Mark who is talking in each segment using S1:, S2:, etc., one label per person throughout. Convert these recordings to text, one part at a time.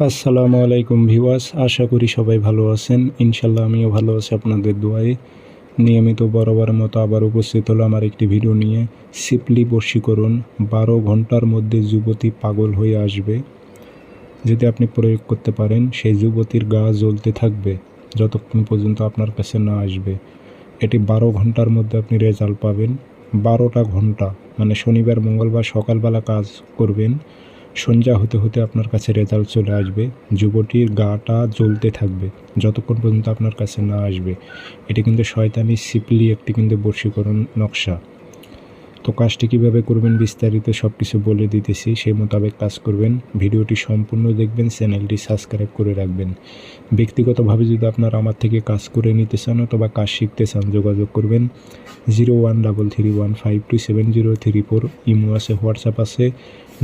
S1: আসসালামু আলাইকুম ভিউয়ার্স, আশা করি সবাই ভালো আছেন। ইনশাল্লাহ আমিও ভালো আছি আপনাদের দোয়ায়। নিয়মিত বরাবরের মতো আবার উপস্থিত হলো আমার একটি ভিডিও নিয়ে। সিপলি বশীকরণ 12 ঘন্টার মধ্যে যুবতী পাগল হয়ে আসবে। যদি আপনি প্রয়োগ করতে পারেন, সেই যুবতীর গা জ্বলতে থাকবে যতক্ষণ পর্যন্ত আপনার কাছে না আসবে। এটি 12 ঘন্টার মধ্যে আপনি রেজাল্ট পাবেন। 12টা ঘন্টা মানে শনিবার মঙ্গলবার সকালবেলা কাজ করবেন, সন্ধ্যা হতে হতে আপনার কাছে রেজাল্ট চলে আসবে। যুবতীর গাটা জ্বলতে থাকবে যতক্ষণ পর্যন্ত আপনার কাছে না আসবে। এটি কিন্তু শয়তানি সিপলি একটি কিন্তু বশীকরণ নকশা। তো কাজটি কীভাবে করবেন বিস্তারিত সব কিছু বলে দিতেছি, সেই মোতাবেক কাজ করবেন। ভিডিওটি সম্পূর্ণ দেখবেন, চ্যানেলটি সাবস্ক্রাইব করে রাখবেন। ব্যক্তিগতভাবে যদি আপনারা আমার থেকে কাজ করে নিতে চান অথবা কাজ শিখতে চান, যোগাযোগ করবেন 0133152703 ইমো আছে, হোয়াটসঅ্যাপ আছে।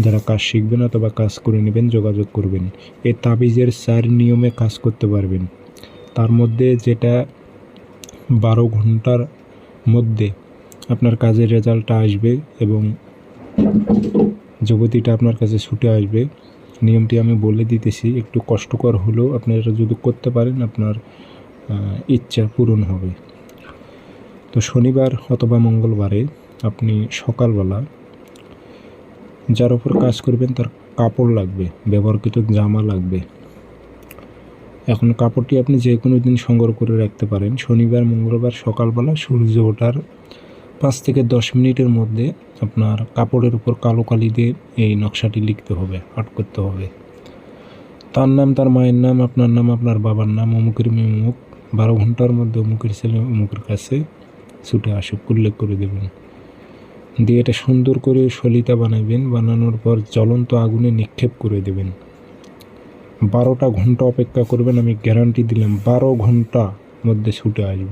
S1: যারা কাজ শিখবেন অথবা কাজ করে নেবেন যোগাযোগ করবেন। এই তাবিজের 4 নিয়মে কাজ করতে পারবেন। তার মধ্যে যেটা 12 ঘন্টার মধ্যে আপনার কাজের রেজাল্টটা আসবে এবং যুবতীটা আপনার কাছে ছুটে আসবে। নিয়মটি আমি বলে দিতেছি, একটু কষ্টকর হলেও আপনারা যদি করতে পারেন আপনার ইচ্ছা পূরণ হবে। তো শনিবার অথবা মঙ্গলবারে আপনি সকালবেলা যার উপর কাজ করবেন তার কাপড় লাগবে, ব্যবহৃত জামা লাগবে। এখন কাপড়টি আপনি যে কোনো দিন সংগ্রহ করে রাখতে পারেন। শনিবার মঙ্গলবার সকালবেলা সূর্য ওঠার 5 থেকে 10 মিনিটের মধ্যে আপনার কাপড়ের উপর কালো কালি দিয়ে এই নকশাটি লিখতে হবে, আর্ট করতে হবে। তার নাম, তার মায়ের নাম, আপনার নাম, আপনার বাবার নাম, অমুকের মেয়ে অমুক, 12 ঘন্টার মধ্যে অমুকের ছেলে অমুকের কাছে ছুটে আসুক উল্লেখ করে দেবেন। দিয়ে এটা সুন্দর করে সলিতা বানাবেন। বানানোর পর জ্বলন্ত আগুনে নিক্ষেপ করে দেবেন। 12টা ঘন্টা অপেক্ষা করবেন, আমি গ্যারান্টি দিলাম 12 ঘন্টা মধ্যে ছুটে আসবে।